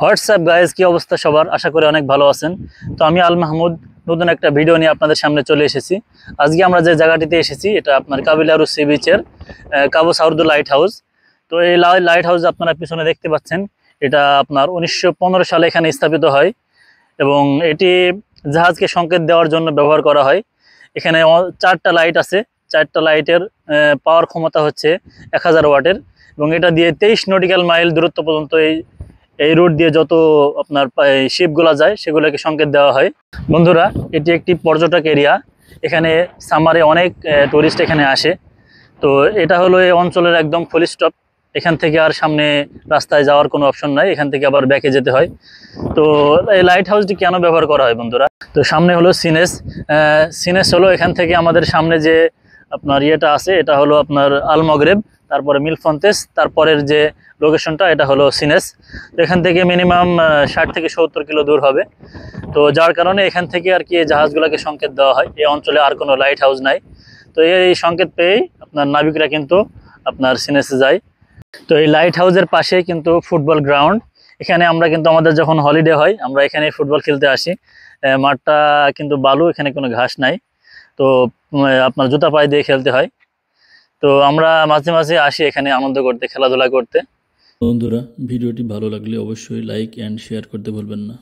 WhatsApp guys, কি অবস্থা সবার? আশা করি অনেক ভালো আছেন। তো আমি আল মাহমুদ নতুন একটা ভিডিও নিয়ে আপনাদের সামনে চলে এসেছি। আজকে আমরা যে জায়গাটিতে এসেছি এটা আপনার কাবিলারু সি বিচের কাবু সাউরদু লাইট হাউস। তো এই লাইট হাউস আপনারা পিছনে দেখতে পাচ্ছেন, এটা আপনার 1915 সালে এখানে স্থাপিত হয় এবং এটি জাহাজকে সংকেত দেওয়ার জন্য ব্যবহার করা হয়। এখানে 4টা লাইট আছে। 4টা লাইটের পাওয়ার ক্ষমতা হচ্ছে 1000 ওয়াটের এবং এটা দিয়ে 23 নটিক্যাল মাইল দূরত্ব পর্যন্ত এই রুট দিয়ে যত আপনার শিপগুলা যায় সেগুলোকে সংকেত দেওয়া হয়। বন্ধুরা, এটি একটি পর্যটক এরিয়া। এখানে সামারে অনেক টুরিস্ট এখানে আসে। তো এটা হলো এই অঞ্চলের একদম ফুল স্টপ। এখান থেকে আর সামনে রাস্তায় যাওয়ার কোনো অপশন নাই, এখান থেকে আবার ব্যাকে যেতে হয়। তো এই লাইট হাউসটি কেন ব্যবহার করা হয় বন্ধুরা? তো সামনে হলো সিনেস। সিনেস হলো এখান থেকে আমাদের সামনে যে আপনার ইয়েটা আছে, এটা হলো আপনার আলমগরেব, তারপরে মিলফন্তেস, তারপরের যে লোকেশনটা এটা হলো সিনেস। তো এখান থেকে মিনিমাম 60 থেকে 70 কিলো দূর হবে। তো যার কারণে এখান থেকে আর কি জাহাজগুলোকে সংকেত দেওয়া হয়। এই অঞ্চলে আর কোনো লাইট হাউস নাই। তো এই সংকেত পেয়েই আপনার নাবিকরা কিন্তু আপনার সিনেসে যায়। তো এই লাইট হাউসের পাশেই কিন্তু ফুটবল গ্রাউন্ড। এখানে আমরা কিন্তু আমাদের যখন হলিডে হয় আমরা এখানে ফুটবল খেলতে আসি। মাঠটা কিন্তু বালু, এখানে কোনো ঘাস নাই। তো আপনার জুতা পায়ে দিয়ে খেলতে হয়। তো আমরা মাঝে মাঝে আসি এখানে আনন্দ করতে, খেলাধুলা করতে। বন্ধুরা, ভিডিওটি ভালো লাগলে অবশ্যই লাইক অ্যান্ড শেয়ার করতে ভুলবেন না।